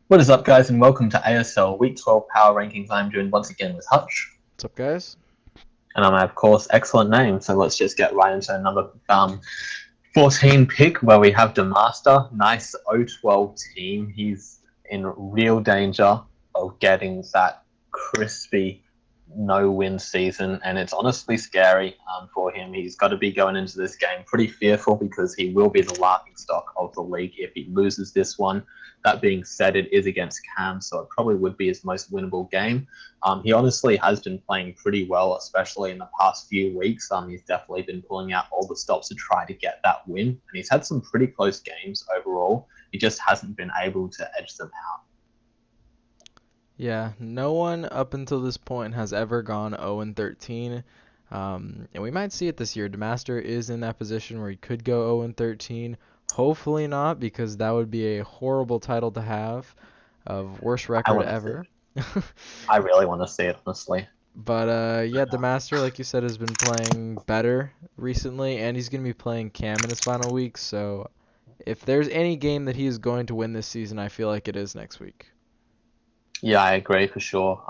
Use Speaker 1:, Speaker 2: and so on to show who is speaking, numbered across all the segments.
Speaker 1: What is up, guys, and welcome to ASL Week 12 Power Rankings. I'm joined once again with Hutch,
Speaker 2: What's up, guys?
Speaker 1: and I'm, of course, excellent name. So let's just get right into number 14 pick, where we have Demaster. Nice O12 team. He's in real danger of getting that crispy no-win season, and it's honestly scary for him. He's got to be going into this game pretty fearful because he will be the laughing stock of the league if he loses this one. That being said, it is against Cam, so it probably would be his most winnable game. He honestly has been playing pretty well, especially in the past few weeks. He's definitely been pulling out all the stops to try to get that win, and he's had some pretty close games overall. He just hasn't been able to edge them out.
Speaker 2: Yeah, no one up until this point has ever gone 0-13. And we might see it this year. Demaster is in that position where he could go 0-13. Hopefully not, because that would be a horrible title to have of worst
Speaker 1: I
Speaker 2: record
Speaker 1: want to see
Speaker 2: ever.
Speaker 1: it. I really want to see it, honestly.
Speaker 2: But yeah, Demaster, like you said, has been playing better recently, and he's going to be playing Cam in his final week. So if there's any game that he is going to win this season, I feel like it is next week.
Speaker 1: Yeah, I agree for sure.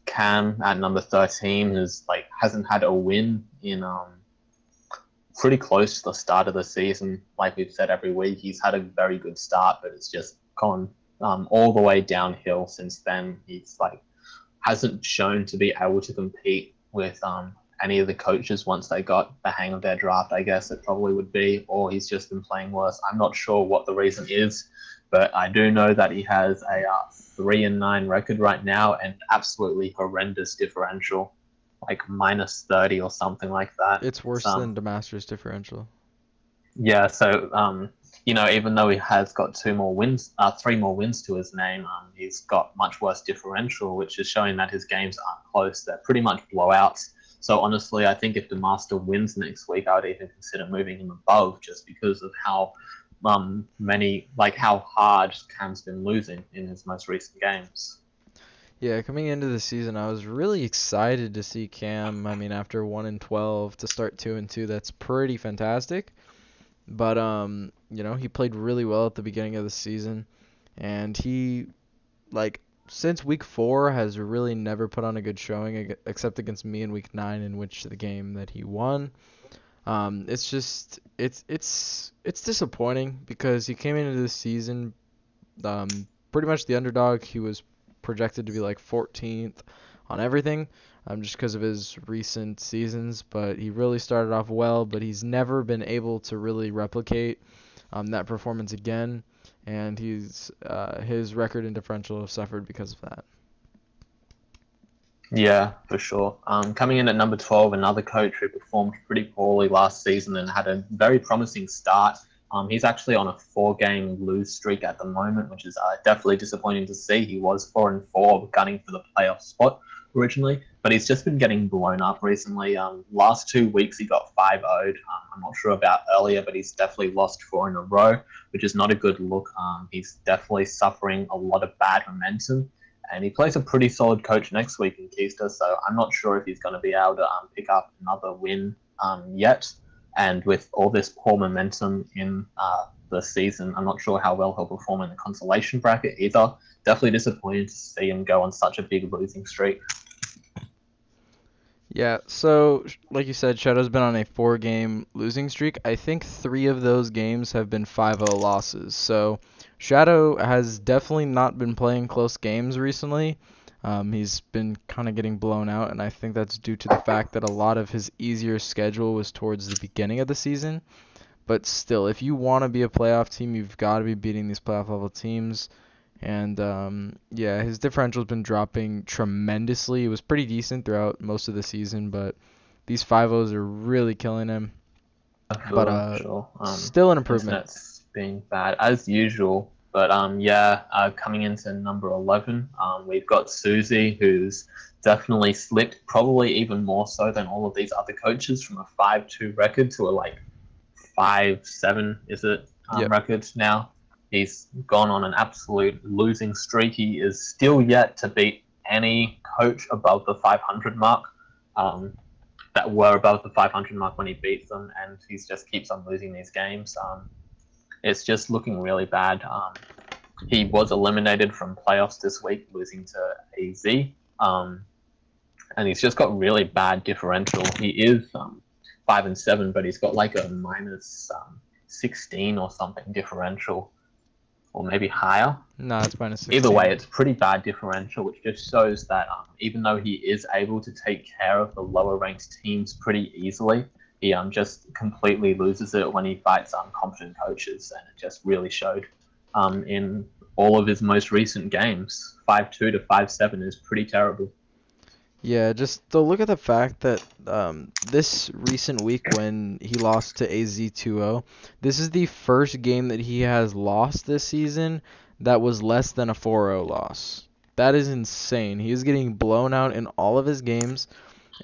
Speaker 1: Cam at number 13 is hasn't had a win in pretty close to the start of the season. Like we've said every week, he's had a very good start, but it's just gone all the way downhill since then. He's hasn't shown to be able to compete with any of the coaches once they got the hang of their draft. I guess it probably would be, or he's just been playing worse. I'm not sure what the reason is, but I do know that he has a 3-9 record right now and absolutely horrendous differential, like -30 or something like that.
Speaker 2: It's worse than Demaster's differential.
Speaker 1: Yeah, so even though he has got three more wins to his name, he's got much worse differential, which is showing that his games aren't close. They're pretty much blowouts. So honestly, I think if DeMaster wins next week, I would even consider moving him above, just because of how how hard Cam's been losing in his most recent games.
Speaker 2: Yeah, coming into the season, I was really excited to see Cam. I mean, after 1-12 to start 2-2, that's pretty fantastic. But he played really well at the beginning of the season, and he since week 4 has really never put on a good showing except against me in week 9, in which the game that he won. It's just it's disappointing because he came into the season um pretty much the underdog. He was projected to be like 14th on everything, just because of his recent seasons. But he really started off well, but he's never been able to really replicate that performance again. And his record and differential have suffered because of that.
Speaker 1: Yeah, for sure. Coming in at number 12, another coach who performed pretty poorly last season and had a very promising start. He's actually on a 4-game lose streak at the moment, which is definitely disappointing to see. He was 4-4, gunning for the playoff spot originally, but he's just been getting blown up recently. Last 2 weeks he got 5-0'd. I'm not sure about earlier, but he's definitely lost 4 in a row, which is not a good look. He's definitely suffering a lot of bad momentum, and he plays a pretty solid coach next week in Keister, so I'm not sure if he's going to be able to pick up another win yet. And with all this poor momentum in the season, I'm not sure how well he'll perform in the consolation bracket either. Definitely disappointed to see him go on such a big losing streak.
Speaker 2: Yeah, so like you said, Shadow's been on a 4-game losing streak. I think 3 of those games have been 5-0 losses. So Shadow has definitely not been playing close games recently. He's been kind of getting blown out, and I think that's due to the fact that a lot of his easier schedule was towards the beginning of the season. But still, if you want to be a playoff team, you've got to be beating these playoff level teams. And yeah, his differential's been dropping tremendously. It was pretty decent throughout most of the season, but these 5-0s are really killing him. But
Speaker 1: For sure.
Speaker 2: still an improvement.
Speaker 1: Internet's being bad as usual. But yeah, coming into number 11, we've got Susie, who's definitely slipped, probably even more so than all of these other coaches, from a 5-2 record to a 5-7, is it,
Speaker 2: Yep.
Speaker 1: record now. He's gone on an absolute losing streak. He is still yet to beat any coach above the 500 mark. That were above the 500 mark when he beats them, and he just keeps on losing these games. It's just looking really bad He was eliminated from playoffs this week, losing to AZ. And he's just got really bad differential. He is 5-7, but he's got like a minus 16 or something differential, or maybe higher.
Speaker 2: No, it's minus 16.
Speaker 1: Either way, it's pretty bad differential, which just shows that even though he is able to take care of the lower ranked teams pretty easily, he just completely loses it when he fights competent coaches, and it just really showed in all of his most recent games. 5-2 to 5-7 is pretty terrible.
Speaker 2: Yeah, just to look at the fact that this recent week when he lost to AZ 2-0, this is the first game that he has lost this season that was less than a 4-0 loss. That is insane. He is getting blown out in all of his games,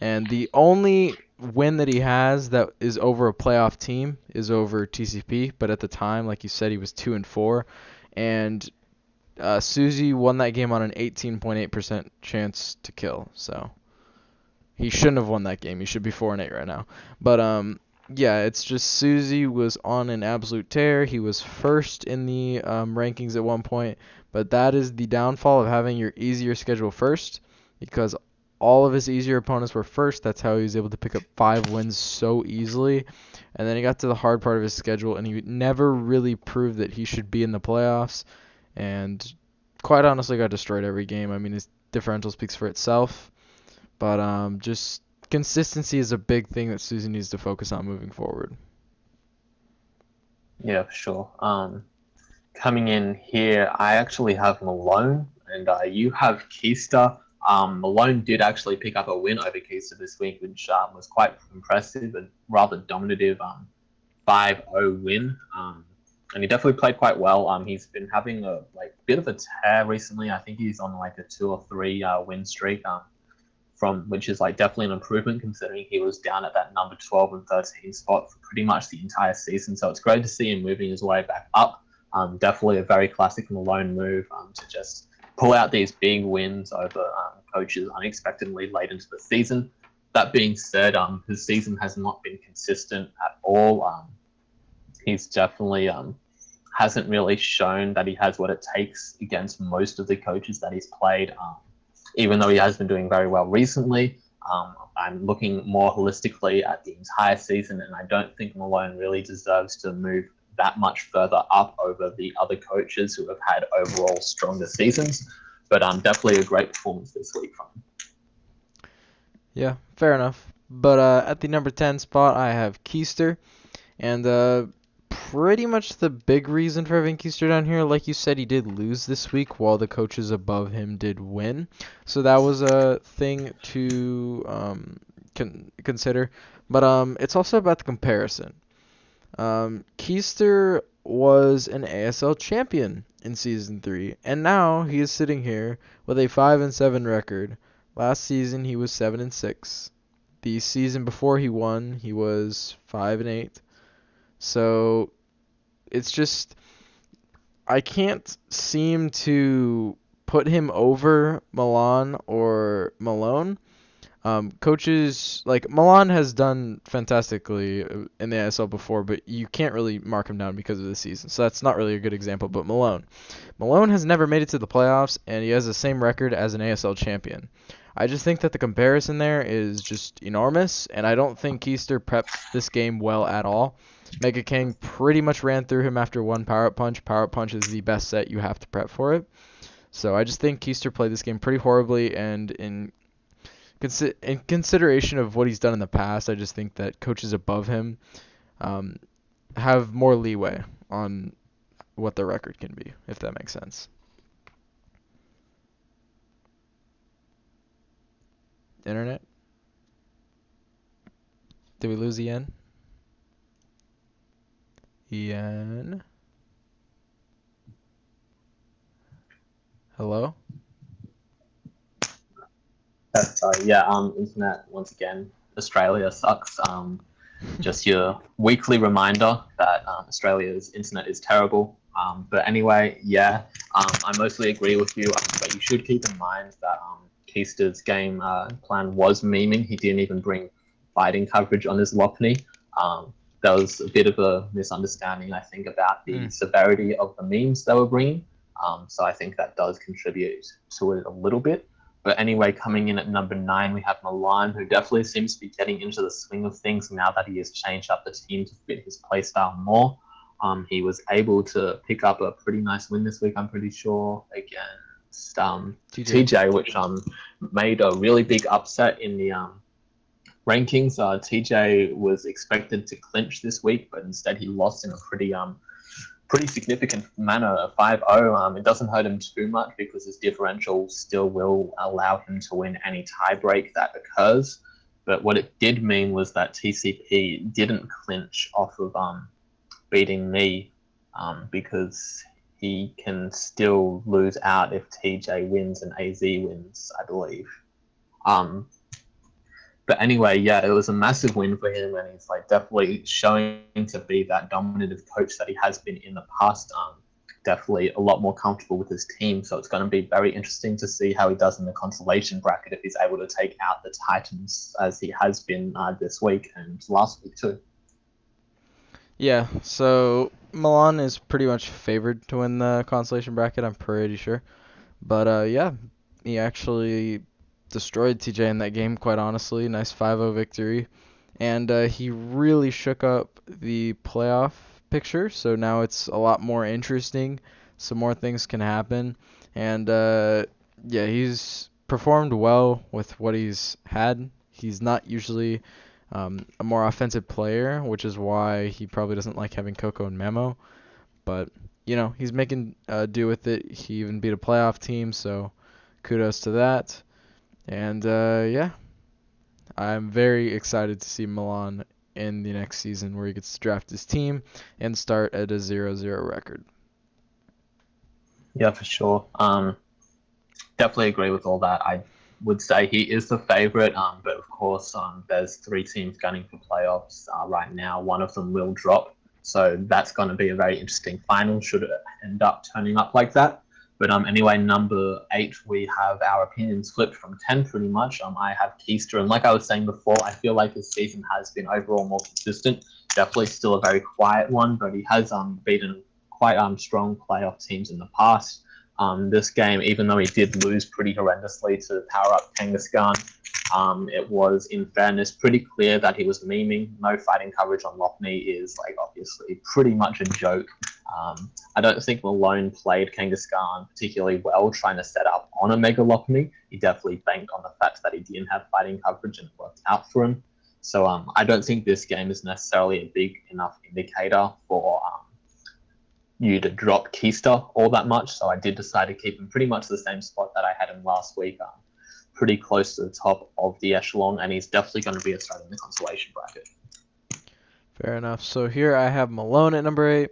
Speaker 2: and the only win that he has that is over a playoff team is over TCP, but at the time, like you said, he was 2-4, and Suzy won that game on an 18.8% chance to kill, so he shouldn't have won that game. He should be 4-8 right now. But yeah, it's just Suzy was on an absolute tear. He was first in the rankings at one point, but that is the downfall of having your easier schedule first, because all of his easier opponents were first. That's how he was able to pick up 5 wins so easily. And then he got to the hard part of his schedule, and he never really proved that he should be in the playoffs. And quite honestly got destroyed every game. I mean, his differential speaks for itself. But just consistency is a big thing that Suzy needs to focus on moving forward.
Speaker 1: Yeah, for sure. Coming in here, I actually have Malone, and you have Keister. Malone did actually pick up a win over Keister this week, which was quite impressive and rather dominative 5-0 win. And he definitely played quite well. He's been having a bit of a tear recently. I think he's on like a 2 or 3 win streak, which is definitely an improvement considering he was down at that number 12 and 13 spot for pretty much the entire season. So it's great to see him moving his way back up. Definitely a very classic Malone move to just pull out these big wins over coaches unexpectedly late into the season. That being said, his season has not been consistent at all. He's definitely hasn't really shown that he has what it takes against most of the coaches that he's played, even though he has been doing very well recently. I'm looking more holistically at the entire season, and I don't think Malone really deserves to move that much further up over the other coaches who have had overall stronger seasons. But definitely a great performance this week from him.
Speaker 2: Yeah, fair enough. But at the number 10 spot, I have Keister. And pretty much the big reason for having Keister down here, like you said, he did lose this week while the coaches above him did win. So that was a thing to consider. But it's also about the comparison. Keister was an ASL champion in Season 3, and now he is sitting here with a 5-7 record. Last season, he was 7-6. The season before he won, he was 5-8. So it's just, I can't seem to put him over Milan or Malone. Coaches like Milan has done fantastically in the ASL before, but you can't really mark him down because of the season. So that's not really a good example. But Malone has never made it to the playoffs, and he has the same record as an ASL champion. I just think that the comparison there is just enormous, and I don't think Keister prepped this game well at all. Mega King pretty much ran through him after one power-up punch. Power-up punch is the best set. You have to prep for it. So I just think Keister played this game pretty horribly, and in consideration of what he's done in the past, I just think that coaches above him have more leeway on what the record can be, if that makes sense. Internet? Did we lose Ian? Ian? Hello?
Speaker 1: Sorry, internet once again. Australia sucks. Just your weekly reminder that Australia's internet is terrible. But anyway, I mostly agree with you. But you should keep in mind that Keister's game plan was memeing. He didn't even bring fighting coverage on his Lopunny. There was a bit of a misunderstanding, I think, about the severity of the memes they were bringing. So I think that does contribute to it a little bit. But anyway, coming in at number 9, we have Milan, who definitely seems to be getting into the swing of things now that he has changed up the team to fit his playstyle more. He was able to pick up a pretty nice win this week, I'm pretty sure, against TJ, which made a really big upset in the rankings. TJ was expected to clinch this week, but instead he lost in a pretty significant manner, 5-0. It doesn't hurt him too much because his differential still will allow him to win any tiebreak that occurs. But what it did mean was that TCP didn't clinch off of beating me because he can still lose out if TJ wins and AZ wins, I believe. But anyway, yeah, it was a massive win for him, and he's like definitely showing to be that dominative coach that he has been in the past. Definitely a lot more comfortable with his team, so it's going to be very interesting to see how he does in the consolation bracket if he's able to take out the Titans as he has been this week and last week too.
Speaker 2: Yeah, so Milan is pretty much favored to win the consolation bracket, I'm pretty sure. But yeah, he actually destroyed TJ in that game, quite honestly. Nice 5-0 victory. And he really shook up the playoff picture, so now it's a lot more interesting. Some more things can happen. And yeah, he's performed well with what he's had. He's not usually a more offensive player, which is why he probably doesn't like having Coco and Memo. But, you know, he's making do with it. He even beat a playoff team, so kudos to that. And yeah, I'm very excited to see Milan in the next season where he gets to draft his team and start at a 0-0 record.
Speaker 1: Yeah, for sure. Definitely agree with all that. I would say he is the favorite, but of course, there's 3 teams gunning for playoffs right now. One of them will drop, so that's going to be a very interesting final should it end up turning up like that. But anyway, number 8, we have our opinions flipped from 10 pretty much. I have Keister, and like I was saying before, I feel like this season has been overall more consistent. Definitely still a very quiet one, but he has beaten quite strong playoff teams in the past. This game, even though he did lose pretty horrendously to power up Kangaskhan, it was, in fairness, pretty clear that he was memeing. No fighting coverage on Lopunny is like obviously pretty much a joke. I don't think Malone played Kangaskhan particularly well trying to set up on a Mega Lopunny. He definitely banked on the fact that he didn't have fighting coverage and it worked out for him. So I don't think this game is necessarily a big enough indicator for you to drop Keister all that much. So I did decide to keep him pretty much the same spot that I had him last week. Pretty close to the top of the echelon, and he's definitely going to be a start in the consolation bracket.
Speaker 2: Fair enough. So here I have Malone at number 8.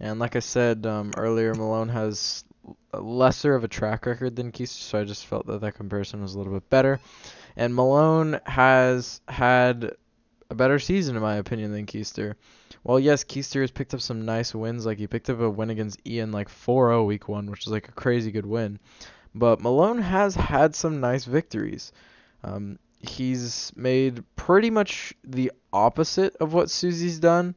Speaker 2: And like I said earlier, Malone has a lesser of a track record than Keister, so I just felt that that comparison was a little bit better. And Malone has had a better season, in my opinion, than Keister. Well, yes, Keister has picked up some nice wins. Like, he picked up a win against Ian, like 4-0 week 1, which is like a crazy good win. But Malone has had some nice victories. He's made pretty much the opposite of what Susie's done.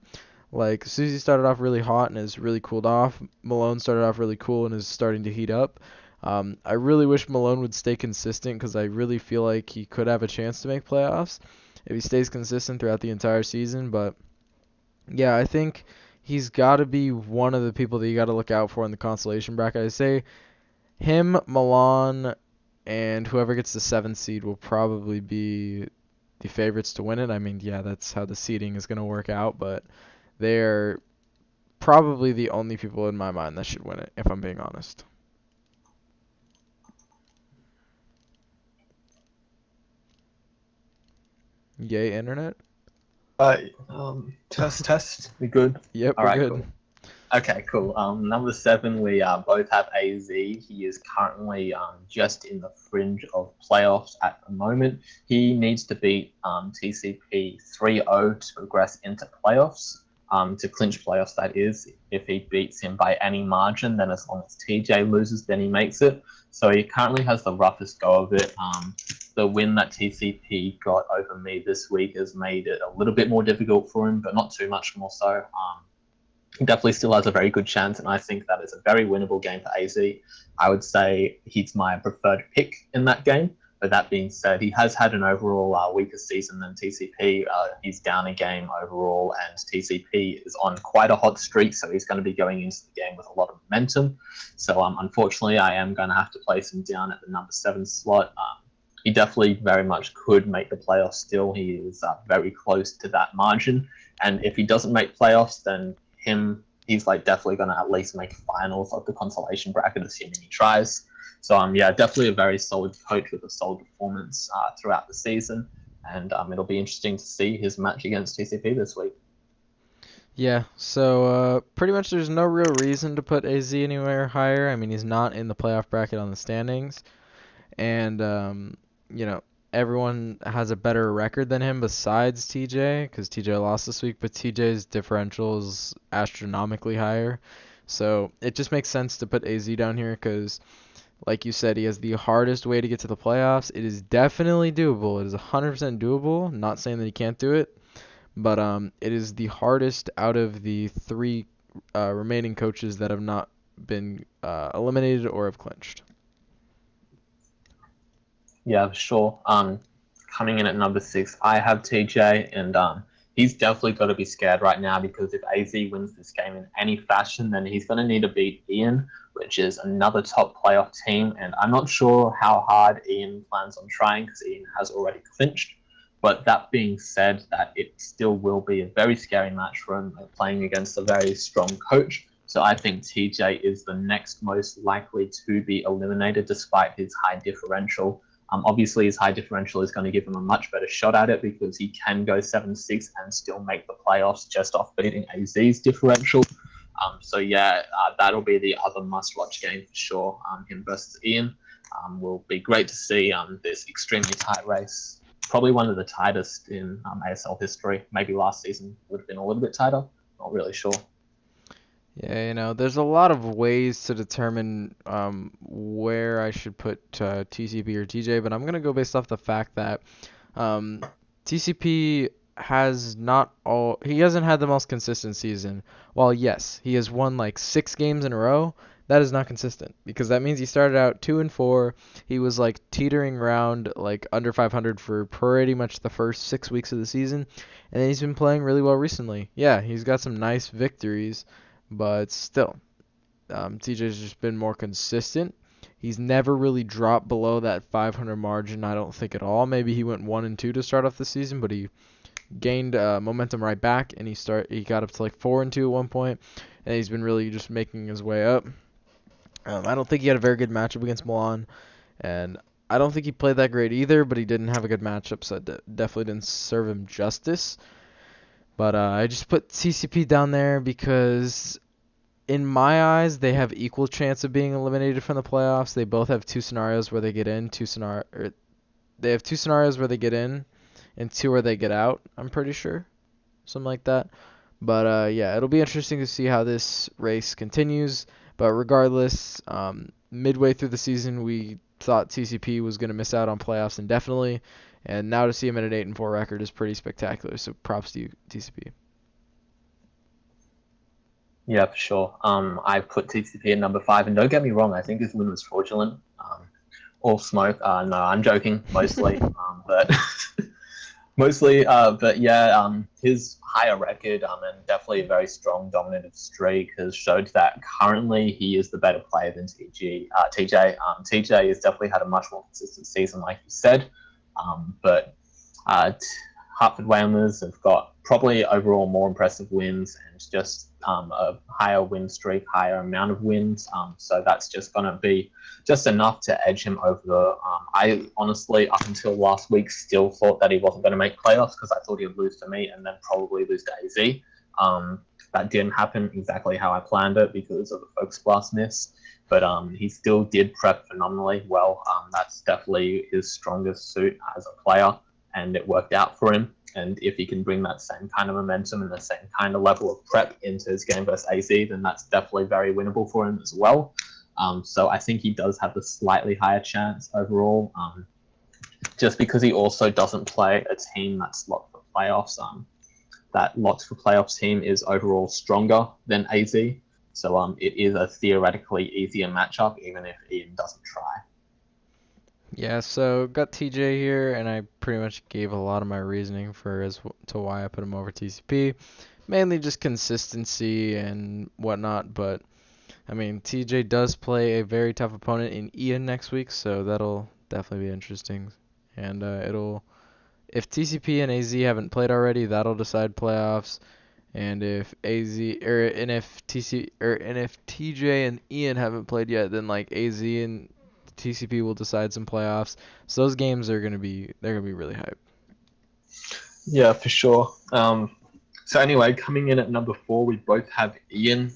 Speaker 2: Like, Susie started off really hot and has really cooled off. Malone started off really cool and is starting to heat up. I really wish Malone would stay consistent because I really feel like he could have a chance to make playoffs if he stays consistent throughout the entire season. But, yeah, I think he's got to be one of the people that you got to look out for in the consolation bracket. I say him, Milan, and whoever gets the 7th seed will probably be the favorites to win it. I mean, yeah, that's how the seeding is going to work out, but they're probably the only people in my mind that should win it, if I'm being honest. Yay, internet?
Speaker 1: Test. We good?
Speaker 2: Yep,
Speaker 1: All
Speaker 2: we're
Speaker 1: right,
Speaker 2: good.
Speaker 1: cool. Okay, cool. Number 7, we both have AZ. He is currently just in the fringe of playoffs at the moment. He needs to beat TCP 3-0 to progress into playoffs, to clinch playoffs, that is. If he beats him by any margin, then as long as TJ loses, then he makes it. So he currently has the roughest go of it. The win that TCP got over me this week has made it a little bit more difficult for him, but not too much more so. he definitely still has a very good chance, and I think that is a very winnable game for AZ. I would say he's my preferred pick in that game. But that being said, he has had an overall weaker season than TCP. He's down a game overall, and TCP is on quite a hot streak, so he's going to be going into the game with a lot of momentum. So unfortunately, I am going to have to place him down at the number 7 slot. He definitely very much could make the playoffs still. He is very close to that margin. And if he doesn't make playoffs, then he's like definitely going to at least make finals of the consolation bracket, assuming he tries. So yeah, definitely a very solid coach with a solid performance throughout the season, and it'll be interesting to see his match against TCP this week.
Speaker 2: Yeah, so pretty much there's no real reason to put AZ anywhere higher. I mean, he's not in the playoff bracket on the standings, and you know, everyone has a better record than him besides TJ, because TJ lost this week, but TJ's differential is astronomically higher. So it just makes sense to put AZ down here because, like you said, he has the hardest way to get to the playoffs. It is definitely doable. It is 100% doable. Not saying that he can't do it, but it is the hardest out of the 3 remaining coaches that have not been eliminated or have clinched.
Speaker 1: Yeah, sure. Coming in at number 6, I have TJ, and he's definitely got to be scared right now because if AZ wins this game in any fashion, then he's going to need to beat Ian, which is another top playoff team. And I'm not sure how hard Ian plans on trying because Ian has already clinched. But that being said, that it still will be a very scary match for him playing against a very strong coach. So I think TJ is the next most likely to be eliminated despite his high differential. Obviously, his high differential is going to give him a much better shot at it because he can go 7-6 and still make the playoffs just off beating AZ's differential. So yeah, that'll be the other must-watch game for sure. Him versus Ian will be great to see this extremely tight race. Probably one of the tightest in ASL history. Maybe last season would have been a little bit tighter. Not really sure.
Speaker 2: Yeah, there's a lot of ways to determine where I should put TCP or TJ, but I'm going to go based off the fact that TCP he hasn't had the most consistent season. While yes, he has won like 6 games in a row, that is not consistent because that means he started out 2-4. He was like teetering around like under 500 for pretty much the first 6 weeks of the season, and then he's been playing really well recently. Yeah, he's got some nice victories. But still, TJ's just been more consistent. He's never really dropped below that 500 margin, I don't think at all. Maybe he went 1-2 to start off the season, but he gained momentum right back, and he got up to like 4-2 at one point, and he's been really just making his way up. I don't think he had a very good matchup against Milan, and I don't think he played that great either, but he didn't have a good matchup, so it definitely didn't serve him justice. But I just put TCP down there because, in my eyes, they have equal chance of being eliminated from the playoffs. They both have 2 scenarios where they get in, they have 2 scenarios where they get in, and 2 where they get out. I'm pretty sure, something like that. But yeah, it'll be interesting to see how this race continues. But regardless, midway through the season, we thought TCP was going to miss out on playoffs indefinitely. And now to see him at an 8-4 record is pretty spectacular. So props to you, TCP.
Speaker 1: Yeah, for sure. I put TCP at number 5, and don't get me wrong, I think his win was fraudulent. All smoke. No, I'm joking, mostly. But but yeah, his higher record and definitely a very strong dominative streak has showed that currently he is the better player than TJ. TJ has definitely had a much more consistent season, like you said. But Hartford Whalers have got probably overall more impressive wins and just a higher win streak, higher amount of wins. So that's just going to be just enough to edge him over the. I honestly, up until last week, still thought that he wasn't going to make playoffs because I thought he'd lose to me and then probably lose to AZ. That didn't happen exactly how I planned it because of the Focus Blast miss. But he still did prep phenomenally well. That's definitely his strongest suit as a player, and it worked out for him. And if he can bring that same kind of momentum and the same kind of level of prep into his game versus AZ, then that's definitely very winnable for him as well. So I think he does have the slightly higher chance overall, just because he also doesn't play a team that's locked for playoffs. that Locks for Playoffs team is overall stronger than AZ. So it is a theoretically easier matchup, even if Ian doesn't try.
Speaker 2: Yeah, so got TJ here, and I pretty much gave a lot of my reasoning as to why I put him over TCP. Mainly just consistency and whatnot, but I mean, TJ does play a very tough opponent in Ian next week, so that'll definitely be interesting. And if TCP and AZ haven't played already, that'll decide playoffs. And if TJ and Ian haven't played yet, then like AZ and TCP will decide some playoffs. So those games are gonna be really hype.
Speaker 1: Yeah, for sure. So anyway, coming in at number 4, we both have Ian.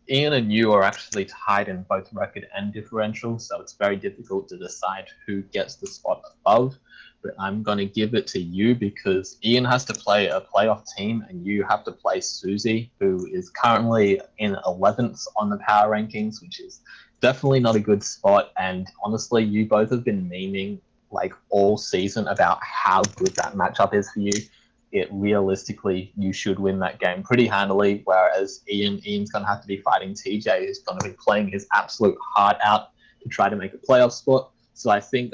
Speaker 1: Ian and you are actually tied in both record and differential, so it's very difficult to decide who gets the spot above. But I'm going to give it to you because Ian has to play a playoff team and you have to play Susie, who is currently in 11th on the power rankings, which is definitely not a good spot. And honestly, you both have been memeing like all season about how good that matchup is for you. Realistically, you should win that game pretty handily, whereas Ian's going to have to be fighting TJ, who's going to be playing his absolute heart out to try to make a playoff spot. So I think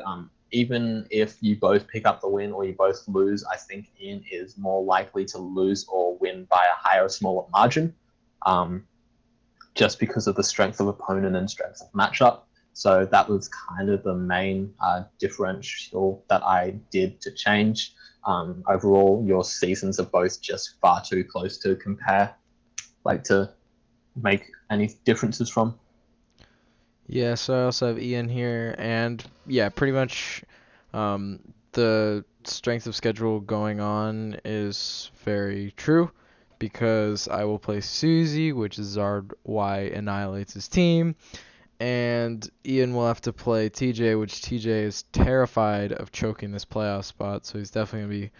Speaker 1: even if you both pick up the win or you both lose, I think Ian is more likely to lose or win by a higher or smaller margin, just because of the strength of opponent and strength of matchup. So that was kind of the main differential that I did to change. Overall, your seasons are both just far too close to compare, like to make any differences from.
Speaker 2: Yeah, so I also have Ian here, and yeah, pretty much the strength of schedule going on is very true because I will play Susie, which is Zard Y annihilates his team, and Ian will have to play TJ, which TJ is terrified of choking this playoff spot, so he's definitely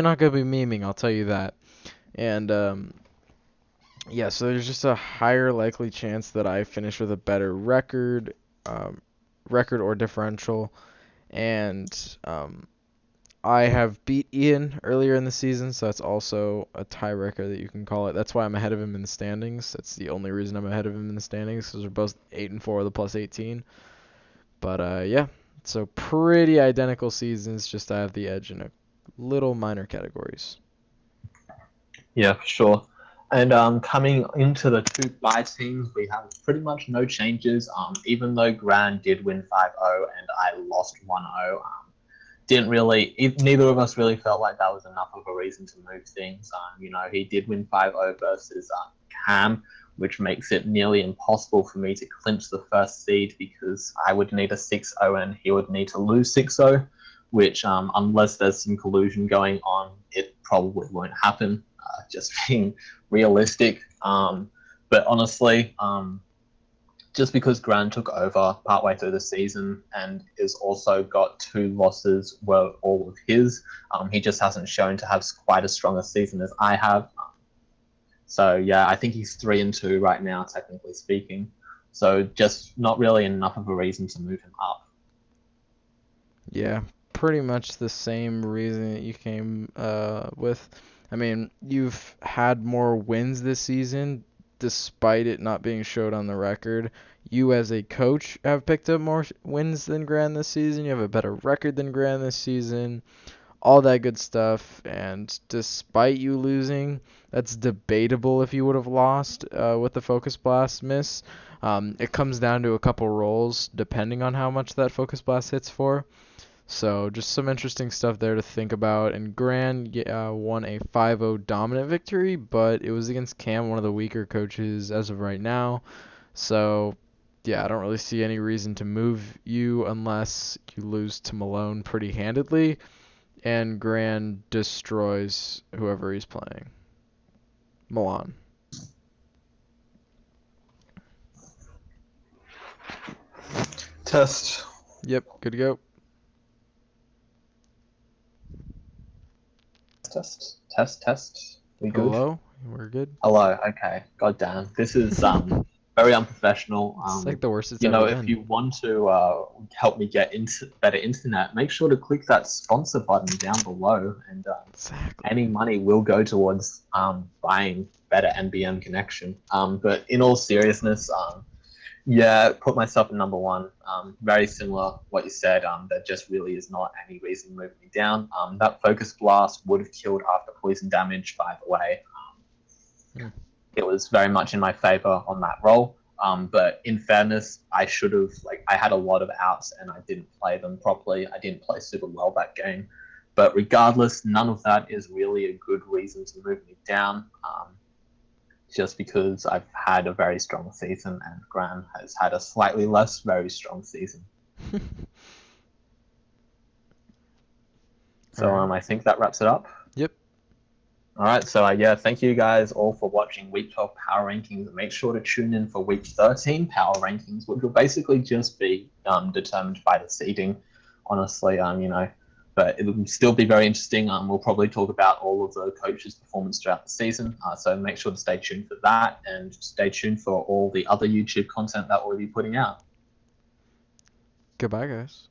Speaker 2: not gonna be memeing, I'll tell you that. And yeah, so there's just a higher likely chance that I finish with a better record, record or differential, and I have beat Ian earlier in the season, so that's also a tiebreaker that you can call it. That's why I'm ahead of him in the standings. That's the only reason I'm ahead of him in the standings, because we're both 8-4 with a plus 18. But yeah, so pretty identical seasons, just I have the edge in a little minor categories.
Speaker 1: Yeah, for sure. And coming into the 2 bye teams, we have pretty much no changes. Even though Gran did win 5-0 and I lost 1-0, neither of us really felt like that was enough of a reason to move things. He did win 5-0 versus Cam, which makes it nearly impossible for me to clinch the first seed because I would need a 6-0 and he would need to lose 6-0, which unless there's some collusion going on, it probably won't happen. Just being realistic. But honestly, just because Gran took over partway through the season and has also got 2 losses were all of his, he just hasn't shown to have quite as strong a season as I have. So yeah, I think he's 3-2 right now, technically speaking. So just not really enough of a reason to move him up.
Speaker 2: Yeah, pretty much the same reason that you came with. I mean, you've had more wins this season, despite it not being showed on the record. You, as a coach, have picked up more wins than Gran this season. You have a better record than Gran this season. All that good stuff. And despite you losing, that's debatable if you would have lost with the Focus Blast miss. It comes down to a couple rolls, depending on how much that Focus Blast hits for. So just some interesting stuff there to think about. And Gran won a 5-0 dominant victory, but it was against Cam, one of the weaker coaches as of right now. So yeah, I don't really see any reason to move you unless you lose to Malone pretty handedly, and Gran destroys whoever he's playing. Milan.
Speaker 1: Test.
Speaker 2: Yep, good to go.
Speaker 1: Test. We good?
Speaker 2: Hello? We're good?
Speaker 1: Hello. Okay. God damn. This is very unprofessional.
Speaker 2: It's like the worst it's
Speaker 1: You
Speaker 2: ever
Speaker 1: know, if
Speaker 2: been.
Speaker 1: you want to help me get into better internet, make sure to click that sponsor button down below, and
Speaker 2: Exactly.
Speaker 1: any money will go towards buying better NBN connection. But in all seriousness, yeah, put myself at number one. Very similar what you said. There just really is not any reason moving me down. That focus blast would have killed after poison damage, by the way.
Speaker 2: Hmm.
Speaker 1: It was very much in my favor on that roll. But in fairness, I should have, like, I had a lot of outs and I didn't play them properly. I didn't play super well that game. But regardless, none of that is really a good reason to move me down. Just because I've had a very strong season and Graham has had a slightly less very strong season.
Speaker 2: All
Speaker 1: So
Speaker 2: right.
Speaker 1: I think that wraps it up.
Speaker 2: Yep.
Speaker 1: All right, so yeah, thank you guys all for watching Week 12 Power Rankings. Make sure to tune in for Week 13 Power Rankings, which will basically just be determined by the seeding, honestly, you know. But it will still be very interesting. We'll probably talk about all of the coaches' performance throughout the season. So make sure to stay tuned for that and stay tuned for all the other YouTube content that we'll be putting out.
Speaker 2: Goodbye, guys.